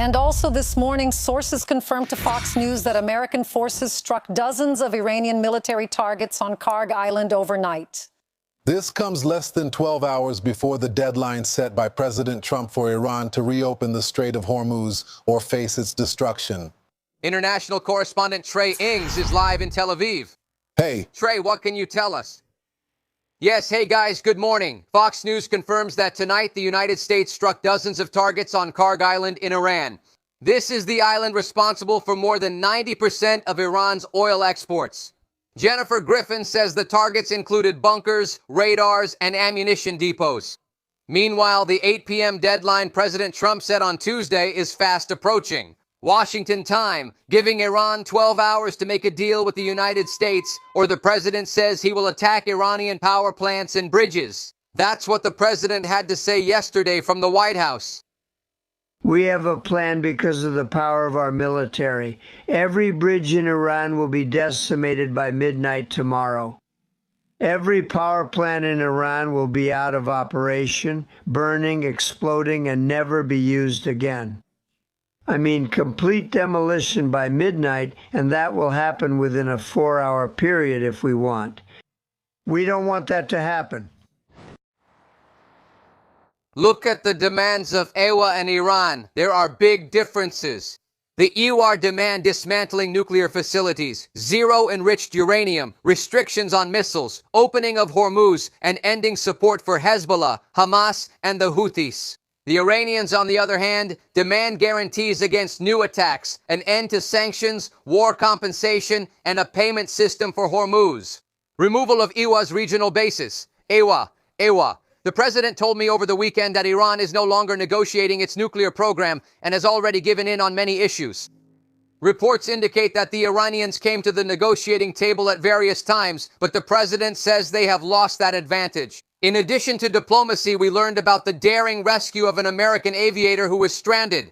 And also this morning, sources confirmed to Fox News that American forces struck dozens of Iranian military targets on Kharg Island overnight. This comes less than 12 hours before the deadline set by President Trump for Iran to reopen the Strait of Hormuz or face its destruction. International correspondent Trey Ings is live in Tel Aviv. Hey. Trey, what can you tell us? Yes, hey guys, good morning. Fox News confirms that tonight the United States struck dozens of targets on Kharg Island in Iran. This is the island responsible for more than 90% of Iran's oil exports. Jennifer Griffin says the targets included bunkers, radars, and ammunition depots. Meanwhile, the 8 p.m. deadline President Trump said on Tuesday is fast approaching. Washington time, giving Iran 12 hours to make a deal with the United States, or the president says he will attack Iranian power plants and bridges. That's what the president had to say yesterday from the White House. We have a plan because of the power of our military. Every bridge in Iran will be decimated by midnight tomorrow. Every power plant in Iran will be out of operation, burning, exploding, and never be used again. I mean, complete demolition by midnight, and that will happen within a 4-hour period if we want. We don't want that to happen. Look at the demands of EWA and Iran. There are big differences. The EWA demand dismantling nuclear facilities, zero enriched uranium, restrictions on missiles, opening of Hormuz, and ending support for Hezbollah, Hamas, and the Houthis. The Iranians, on the other hand, demand guarantees against new attacks, an end to sanctions, war compensation, and a payment system for Hormuz. Removal of EWA's regional bases. EWA. The president told me over the weekend that Iran is no longer negotiating its nuclear program and has already given in on many issues. Reports indicate that the Iranians came to the negotiating table at various times, but the president says they have lost that advantage. In addition to diplomacy, we learned about the daring rescue of an American aviator who was stranded.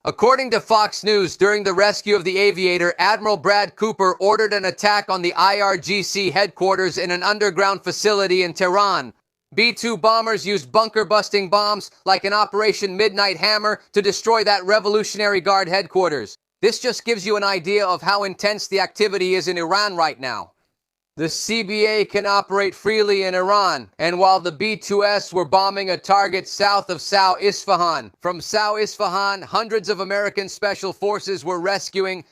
According to Fox News, during the rescue of the aviator, Admiral Brad Cooper ordered an attack on the IRGC headquarters in an underground facility in Tehran. B-2 bombers used bunker-busting bombs like an Operation Midnight Hammer to destroy that Revolutionary Guard headquarters. This just gives you an idea of how intense the activity is in Iran right now. The CBA can operate freely in Iran, and while the B-2S were bombing a target south of Sao Isfahan, from Sao Isfahan, hundreds of American special forces were rescuing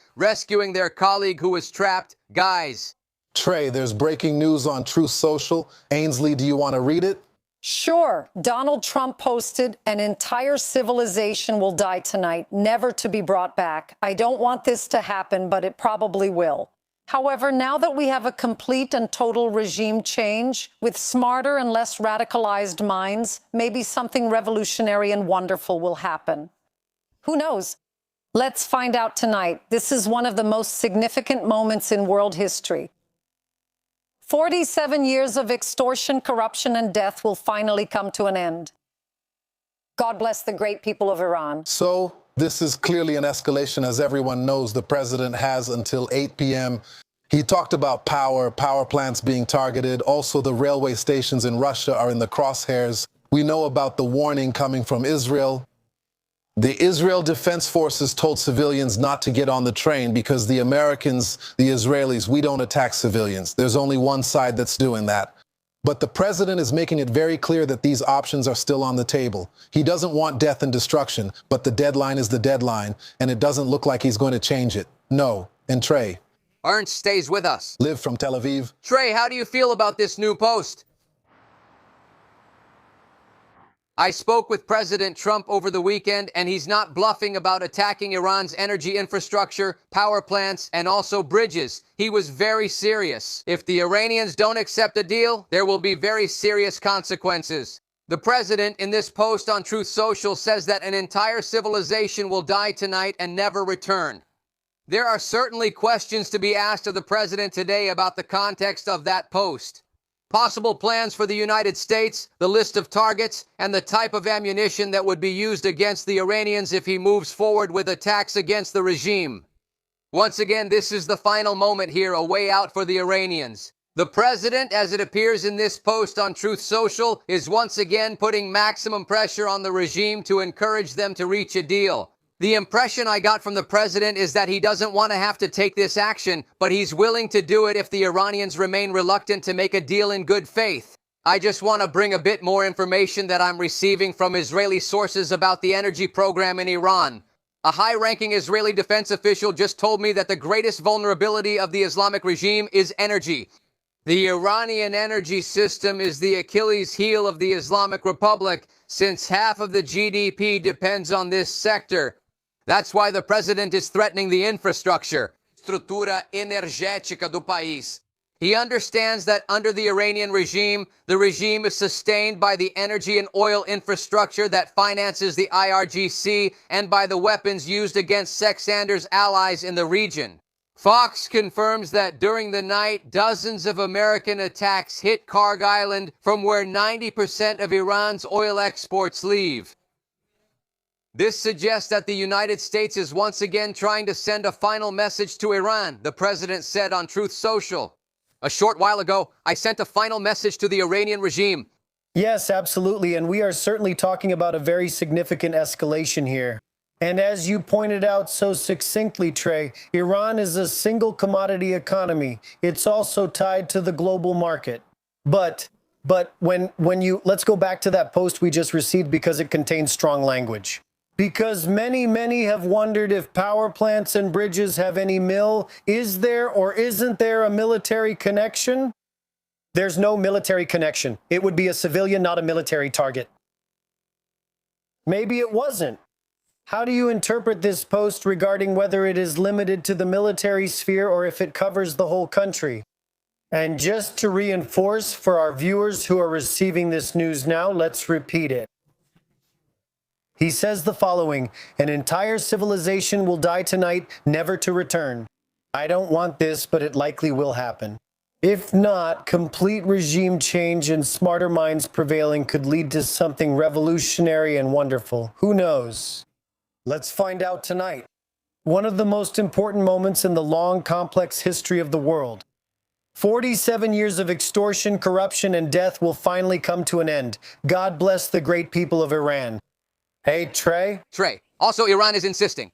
their colleague who was trapped. Guys. Trey, there's breaking news on Truth Social. Ainsley, do you want to read it? Sure. Donald Trump posted, "An entire civilization will die tonight, never to be brought back. I don't want this to happen, but it probably will. However, now that we have a complete and total regime change with smarter and less radicalized minds, maybe something revolutionary and wonderful will happen. Who knows? Let's find out tonight. This is one of the most significant moments in world history. 47 years of extortion, corruption, and death will finally come to an end. God bless the great people of Iran." So, this is clearly an escalation. As everyone knows, the president has until 8 p.m. He talked about power plants being targeted. Also, the railway stations in Russia are in the crosshairs. We know about the warning coming from Israel. The Israel Defense Forces told civilians not to get on the train because the Americans, the Israelis, we don't attack civilians. There's only one side that's doing that. But the president is making it very clear that these options are still on the table. He doesn't want death and destruction, but the deadline is the deadline, and it doesn't look like he's going to change it. No. And Trey. Ernst stays with us. Live from Tel Aviv. Trey, how do you feel about this new post? I spoke with President Trump over the weekend, and he's not bluffing about attacking Iran's energy infrastructure, power plants, and also bridges. He was very serious. If the Iranians don't accept a deal, there will be very serious consequences. The president, in this post on Truth Social, says that an entire civilization will die tonight and never return. There are certainly questions to be asked of the president today about the context of that post. Possible plans for the United States, the list of targets, and the type of ammunition that would be used against the Iranians if he moves forward with attacks against the regime. Once again, this is the final moment here, a way out for the Iranians. The president, as it appears in this post on Truth Social, is once again putting maximum pressure on the regime to encourage them to reach a deal. The impression I got from the president is that he doesn't want to have to take this action, but he's willing to do it if the Iranians remain reluctant to make a deal in good faith. I just want to bring a bit more information that I'm receiving from Israeli sources about the energy program in Iran. A high-ranking Israeli defense official just told me that the greatest vulnerability of the Islamic regime is energy. The Iranian energy system is the Achilles heel of the Islamic Republic, since half of the GDP depends on this sector. That's why the president is threatening the infrastructure, estrutura energética do país. He understands that under the Iranian regime, the regime is sustained by the energy and oil infrastructure that finances the IRGC and by the weapons used against Sexander's allies in the region. Fox confirms that during the night, dozens of American attacks hit Kharg Island, from where 90% of Iran's oil exports leave. This suggests that the United States is once again trying to send a final message to Iran, the president said on Truth Social. A short while ago, I sent a final message to the Iranian regime. Yes, absolutely, and we are certainly talking about a very significant escalation here. And as you pointed out so succinctly, Trey, Iran is a single commodity economy. It's also tied to the global market. But when you, let's go back to that post we just received because it contains strong language. Because many have wondered if power plants and bridges have any is there or isn't there a military connection? There's no military connection. It would be a civilian, not a military target. Maybe it wasn't. How do you interpret this post regarding whether it is limited to the military sphere or if it covers the whole country? And just to reinforce for our viewers who are receiving this news now, let's repeat it. He says the following: an entire civilization will die tonight, never to return. I don't want this, but it likely will happen. If not, complete regime change and smarter minds prevailing could lead to something revolutionary and wonderful. Who knows? Let's find out tonight. One of the most important moments in the long, complex history of the world. 47 years of extortion, corruption, and death will finally come to an end. God bless the great people of Iran. Hey, Trey? Trey, also Iran is insisting.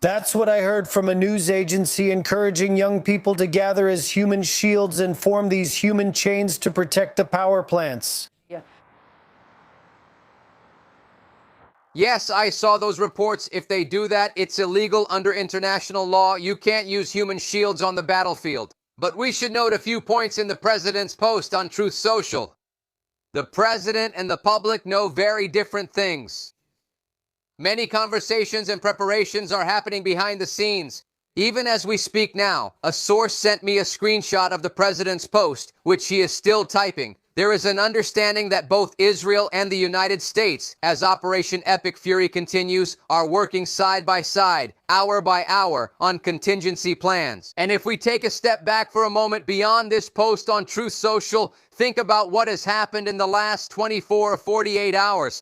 That's what I heard from a news agency encouraging young people to gather as human shields and form these human chains to protect the power plants. Yes, I saw those reports. If they do that, it's illegal under international law. You can't use human shields on the battlefield. But we should note a few points in the president's post on Truth Social. The president and the public know very different things. Many conversations and preparations are happening behind the scenes. Even as we speak now, a source sent me a screenshot of the president's post, which he is still typing. There is an understanding that both Israel and the United States, as Operation Epic Fury continues, are working side by side, hour by hour, on contingency plans. And if we take a step back for a moment beyond this post on Truth Social, think about what has happened in the last 24 or 48 hours.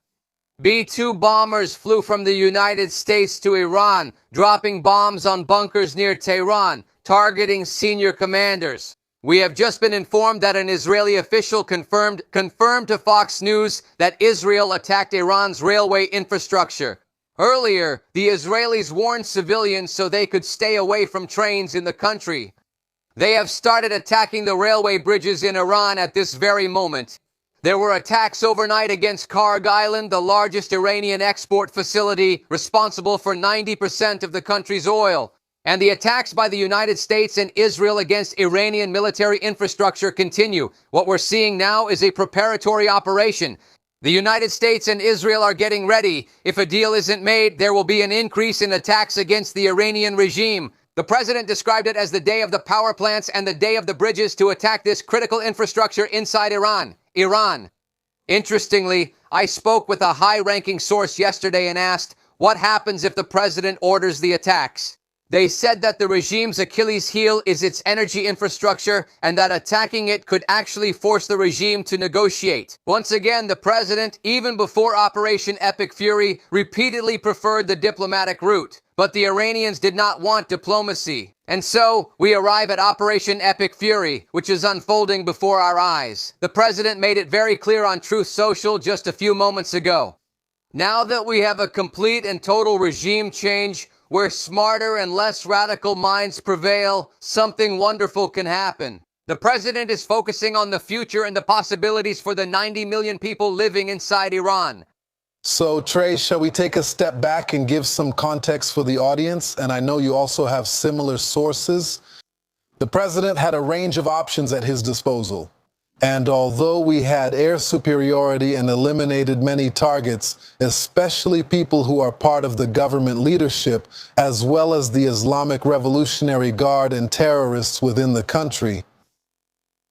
B-2 bombers flew from the United States to Iran, dropping bombs on bunkers near Tehran, targeting senior commanders. We have just been informed that an Israeli official confirmed to Fox News that Israel attacked Iran's railway infrastructure. Earlier, the Israelis warned civilians so they could stay away from trains in the country. They have started attacking the railway bridges in Iran at this very moment. There were attacks overnight against Kharg Island, the largest Iranian export facility responsible for 90% of the country's oil. And the attacks by the United States and Israel against Iranian military infrastructure continue. What we're seeing now is a preparatory operation. The United States and Israel are getting ready. If a deal isn't made, there will be an increase in attacks against the Iranian regime. The president described it as the day of the power plants and the day of the bridges to attack this critical infrastructure inside Iran. Interestingly, I spoke with a high-ranking source yesterday and asked, what happens if the president orders the attacks? They said that the regime's Achilles heel is its energy infrastructure and that attacking it could actually force the regime to negotiate. Once again, the president, even before Operation Epic Fury, repeatedly preferred the diplomatic route. But the Iranians did not want diplomacy. And so, we arrive at Operation Epic Fury, which is unfolding before our eyes. The president made it very clear on Truth Social just a few moments ago. Now that we have a complete and total regime change where smarter and less radical minds prevail, something wonderful can happen. The president is focusing on the future and the possibilities for the 90 million people living inside Iran. So, Trey, shall we take a step back and give some context for the audience? And I know you also have similar sources. The president had a range of options at his disposal. And although we had air superiority and eliminated many targets, especially people who are part of the government leadership, as well as the Islamic Revolutionary Guard and terrorists within the country,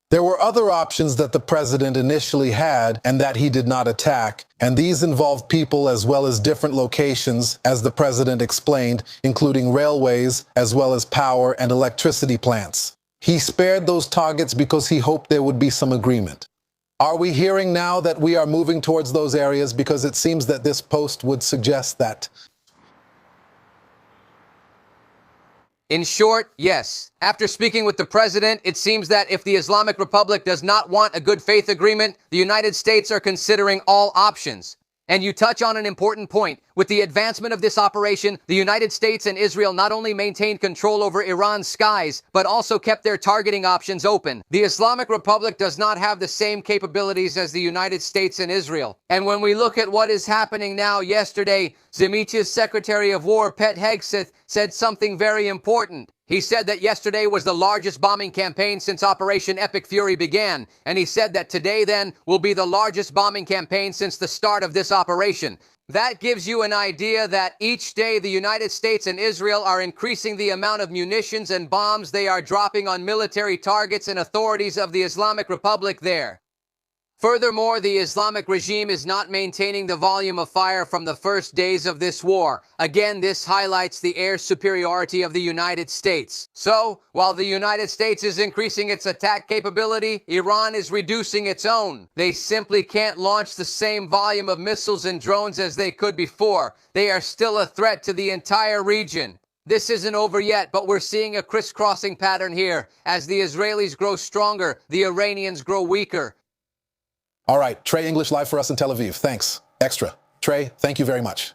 there were other options that the president initially had and that he did not attack, and these involved people as well as different locations, as the president explained, including railways as well as power and electricity plants. He spared those targets because he hoped there would be some agreement. Are we hearing now that we are moving towards those areas? Because it seems that this post would suggest that. In short, yes. After speaking with the president, it seems that if the Islamic Republic does not want a good faith agreement, the United States are considering all options. And you touch on an important point. With the advancement of this operation, the United States and Israel not only maintained control over Iran's skies, but also kept their targeting options open. The Islamic Republic does not have the same capabilities as the United States and Israel. And when we look at what is happening now, yesterday, Zemech's Secretary of War, Pete Hegseth, said something very important. He said that yesterday was the largest bombing campaign since Operation Epic Fury began, and he said that today then will be the largest bombing campaign since the start of this operation. That gives you an idea that each day the United States and Israel are increasing the amount of munitions and bombs they are dropping on military targets and authorities of the Islamic Republic there. Furthermore, the Islamic regime is not maintaining the volume of fire from the first days of this war. Again, this highlights the air superiority of the United States. So, while the United States is increasing its attack capability, Iran is reducing its own. They simply can't launch the same volume of missiles and drones as they could before. They are still a threat to the entire region. This isn't over yet, but we're seeing a crisscrossing pattern here. As the Israelis grow stronger, the Iranians grow weaker. All right, Trey English live for us in Tel Aviv. Thanks. Extra. Trey, thank you very much.